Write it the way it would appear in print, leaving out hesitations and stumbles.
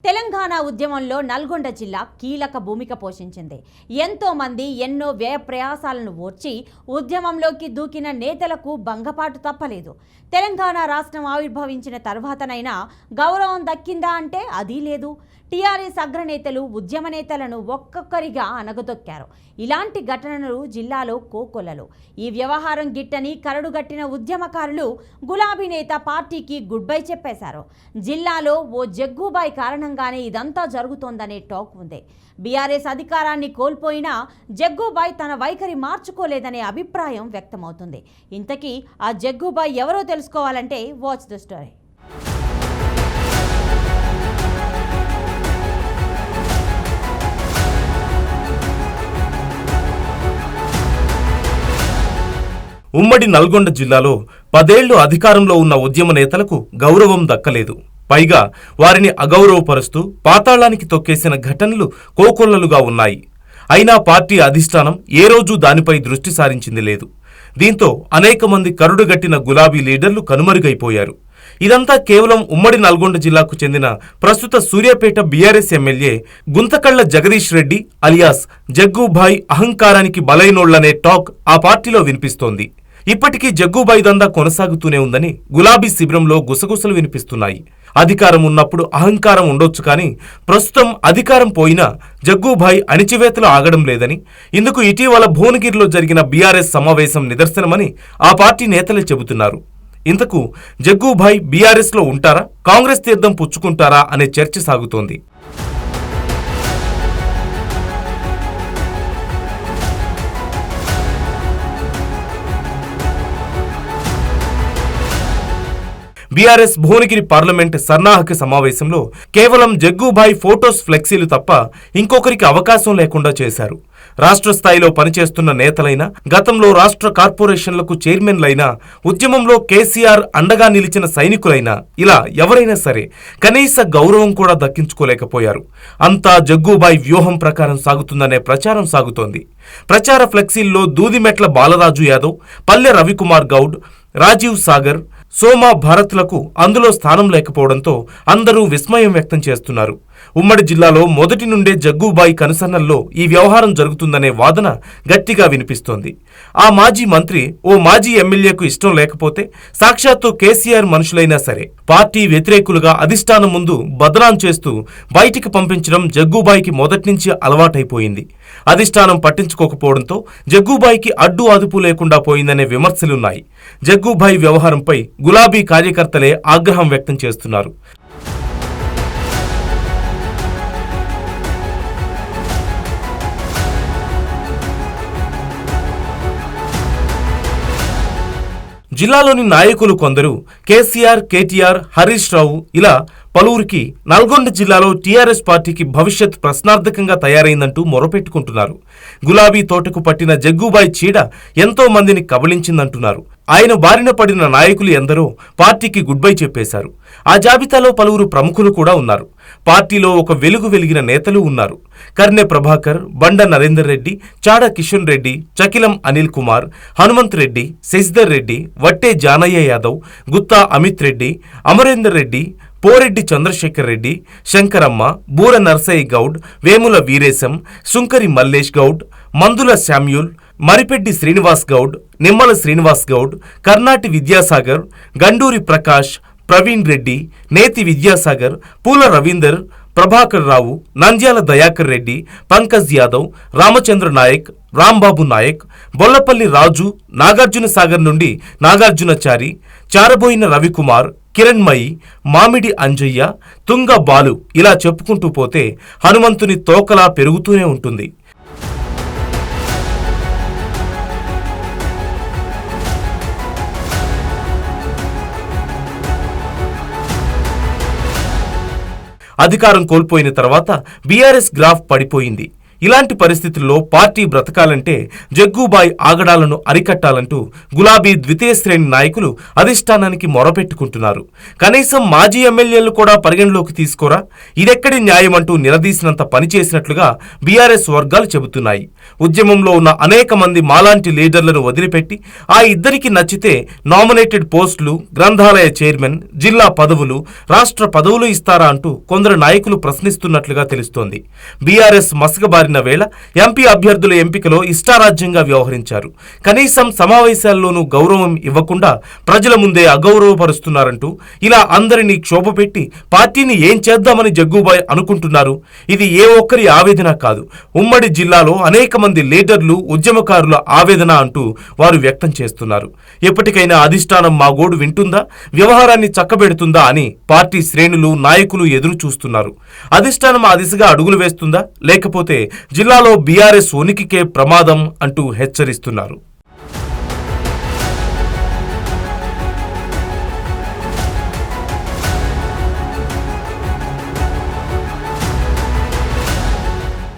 తెలంగాణ ఉద్యమంలో నల్గొండ జిల్లా కీలక భూమిక పోషించింది. ఎంతో మంది ఎన్నో వ్యయ ప్రయాసాలను ఓర్చి ఉద్యమంలోకి దూకిన నేతలకు భంగపాటు తప్పలేదు. తెలంగాణ రాష్ట్రం ఆవిర్భవించిన తర్వాతనైనా గౌరవం దక్కిందా అంటే అదీ లేదు. టీఆర్ఎస్ అగ్రనేతలు ఉద్యమ నేతలను ఒక్కొక్కరిగా అనగదొక్కారు. ఇలాంటి ఘటనలు జిల్లాలో కోకొల్లలు. ఈ వ్యవహారం గిట్టని కరడుగట్టిన ఉద్యమకారులు గులాబీ నేత పార్టీకి గుడ్ బై చెప్పేశారు. జిల్లాలో ఓ జగ్గుబాయ్ కారణంగానే ఇదంతా జరుగుతోందనే టాక్ ఉంది. బీఆర్ఎస్ అధికారాన్ని కోల్పోయినా జగ్గుబాయ్ తన వైఖరి మార్చుకోలేదనే అభిప్రాయం వ్యక్తమవుతుంది. ఇంతకీ ఆ జగ్గుబాయ్ ఎవరో తెలుసుకోవాలంటే వాచ్ ద స్టోరీ. ఉమ్మడి నల్గొండ జిల్లాలో 10 ఏళ్లు అధికారంలో ఉన్న ఉద్యమ నేతలకు గౌరవం దక్కలేదు. పైగా వారిని అగౌరవపరుస్తూ పాతాళానికి తొక్కేసిన ఘటనలు కోకొల్లలుగా ఉన్నాయి. అయినా పార్టీ అధిష్టానం ఏ రోజూ దానిపై దృష్టి సారించింది లేదు. దీంతో అనేక మంది కరుడుగట్టిన గులాబీ లీడర్లు కనుమరుగైపోయారు. ఇదంతా కేవలం ఉమ్మడి నల్గొండ జిల్లాకు చెందిన ప్రస్తుత Suryapet BRS MLA Guntakandla Jagadish Reddy alias Jaggubhai అహంకారానికి బలైనోళ్లనే టాక్ ఆ పార్టీలో వినిపిస్తోంది. ఇప్పటికీ జగ్గుబాయ్ దందా కొనసాగుతూనే ఉందని గులాబీ శిబిరంలో గుసగుసలు వినిపిస్తున్నాయి. అధికారం ఉన్నప్పుడు అహంకారం ఉండొచ్చు కానీ ప్రస్తుతం అధికారం పోయినా జగ్గుబాయ్ అణిచివేతలు ఆగడం లేదని, ఇందుకు ఇటీవల భువనగిరిలో జరిగిన బీఆర్ఎస్ సమావేశం నిదర్శనమని ఆ పార్టీ నేతలే చెబుతున్నారు. ఇంతకు జగ్గుబాయ్ బీఆర్ఎస్ లో ఉంటారా, కాంగ్రెస్ తీర్థం పుచ్చుకుంటారా అనే చర్చ సాగుతోంది. బీఆర్ఎస్ భువనగిరి పార్లమెంట్ సన్నాహక సమావేశంలో కేవలం జగ్గుబాయ్ ఫోటోస్ ఫ్లెక్సీలు తప్ప ఇంకొకరికి అవకాశం లేకుండా చేశారు. రాష్ట్ర స్థాయిలో పనిచేస్తున్న నేతలైనా, గతంలో రాష్ట్ర కార్పొరేషన్లకు చైర్మన్లైనా, ఉద్యమంలో కేసీఆర్ అండగా నిలిచిన సైనికులైనా, ఇలా ఎవరైనా సరే కనీస గౌరవం కూడా దక్కించుకోలేకపోయారు. అంతా జగ్గుబాయ్ వ్యూహం ప్రకారం సాగుతుందనే ప్రచారం సాగుతోంది. ప్రచార ఫ్లెక్సీల్లో దూదిమెట్ల బాలరాజు యాదవ్, పల్లె రవికుమార్ గౌడ్, రాజీవ్ సాగర్, సోమా భారత్లకు అందులో స్థానం లేకపోవడంతో అందరూ విస్మయం వ్యక్తం చేస్తున్నారు. ఉమ్మడి జిల్లాలో మొదటి నుండే జగ్గుబాయ్ కనుసన్నల్లో ఈ వ్యవహారం జరుగుతుందనే వాదన గట్టిగా వినిపిస్తోంది. ఆ మాజీ మంత్రి ఓ మాజీ ఎమ్మెల్యేకు ఇష్టం లేకపోతే సాక్షాత్తు కేసీఆర్ మనుషులైనా సరే పార్టీ వ్యతిరేకులుగా అధిష్టానం ముందు బదనాం చేస్తూ బయటికి పంపించడం జగ్గుబాయ్కి మొదట్నుంచి అలవాటైపోయింది. అధిష్టానం పట్టించుకోకపోవడంతో జగ్గుబాయ్కి అడ్డు అదుపు లేకుండా పోయిందనే విమర్శలున్నాయి. జగ్గుబాయ్ వ్యవహారంపై గులాబీ కార్యకర్తలే ఆగ్రహం వ్యక్తం చేస్తున్నారు. జిల్లాలోని నాయకులు కొందరు కేసీఆర్, కేటీఆర్, హరీష్ రావు ఇలా పలువురికి నల్గొండ జిల్లాలో టీఆర్ఎస్ పార్టీకి భవిష్యత్ ప్రశ్నార్థకంగా తయారైందంటూ మొరపెట్టుకుంటున్నారు. గులాబీ తోటకు పట్టిన జగ్గుబాయ్ చీడ ఎంతో మందిని కబళించిందంటున్నారు. ఆయన బారిన పడిన నాయకులు ఎందరో పార్టీకి గుడ్ బై చెప్పేశారు. ఆ జాబితాలో పలువురు ప్రముఖులు కూడా ఉన్నారు. పార్టీలో ఒక వెలుగు వెలిగిన నేతలు ఉన్నారు. కర్నె ప్రభాకర్, బండ నరేందర్ రెడ్డి, చాడ కిషన్ రెడ్డి, చకిలం అనిల్ కుమార్, హనుమంత్ రెడ్డి, శశిధర్ రెడ్డి, వట్టే జానయ్య యాదవ్, గుత్తా అమిత్ రెడ్డి, అమరేందర్ రెడ్డి, పోరెడ్డి చంద్రశేఖర్ రెడ్డి, శంకరమ్మ, బూర నర్సయ్య గౌడ్, వేముల వీరేశం, సుంకరి మల్లేష్ గౌడ్, మందుల శామ్యూల్, మరిపెడ్డి శ్రీనివాస్ గౌడ్, నిమ్మల శ్రీనివాస్ గౌడ్, కర్నాటి విద్యాసాగర్, గండూరి ప్రకాష్, ప్రవీణ్ రెడ్డి, నేతి విద్యాసాగర్, పూల రవీందర్, ప్రభాకర్ రావు, నంద్యాల దయాకర్ రెడ్డి, పంకజ్ యాదవ్, రామచంద్ర నాయక్, రాంబాబు నాయక్, బొల్లపల్లి రాజు, నాగార్జున సాగర్ నుండి నాగార్జునచారి, చారబోయిన రవికుమార్, కిరణ్మయి, మామిడి అంజయ్య, తుంగ బాలు ఇలా చెప్పుకుంటూ పోతే హనుమంతుని తోకలా పెరుగుతూనే ఉంటుంది. అధికారం కోల్పోయిన తర్వాత బీఆర్ఎస్ గ్రాఫ్ పడిపోయింది. ఇలాంటి పరిస్థితుల్లో పార్టీ బ్రతకాలంటే జగ్గుబాయ్ ఆగడాలను అరికట్టాలంటూ గులాబీ ద్వితీయ శ్రేణి నాయకులు అధిష్టానానికి మొరపెట్టుకుంటున్నారు. కనీసం మాజీ ఎమ్మెల్యేలు కూడా పరిగణలోకి తీసుకోరా, ఇదెక్కడి న్యాయమంటూ నిలదీసినంత పనిచేసినట్లుగా బీఆర్ఎస్ వర్గాలు చెబుతున్నాయి. ఉద్యమంలో ఉన్న అనేక మంది మాలాంటి లీడర్లను వదిలిపెట్టి ఆ ఇద్దరికి నచ్చితే నామినేటెడ్ పోస్టులు, గ్రంథాలయ చైర్మన్, జిల్లా పదవులు, రాష్ట్ర పదవులు ఇస్తారా అంటూ కొందరు నాయకులు ప్రశ్నిస్తున్నట్లుగా తెలుస్తోంది. బీఆర్ఎస్ మసకబారిన వేళ ఎంపీ అభ్యర్థుల ఎంపికలో ఇష్టారాజ్యంగా వ్యవహరించారు. కనీసం సమావేశాల్లోనూ గౌరవం ఇవ్వకుండా ప్రజల ముందే అగౌరవపరుస్తున్నారంటూ ఇలా అందరినీ క్షోభపెట్టి పార్టీని ఏం చేద్దామని జగ్గుబాయ్ అనుకుంటున్నారు. ఇది ఏ ఒక్కరి ఆవేదన కాదు, ఉమ్మడి జిల్లాలో అనేక మంది లీడర్లు, ఉద్యమకారుల ఆవేదన అంటూ వారు వ్యక్తం చేస్తున్నారు. ఎప్పటికైనా అధిష్టానం మా గోడు వింటుందా, వ్యవహారాన్ని చక్కబెడుతుందా అని పార్టీ శ్రేణులు, నాయకులు ఎదురు చూస్తున్నారు. అధిష్టానం ఆ దిశగా అడుగులు వేస్తుందా, లేకపోతే జిల్లాలో బీఆర్ఎస్ ఉనికికే ప్రమాదం అంటూ హెచ్చరిస్తున్నారు.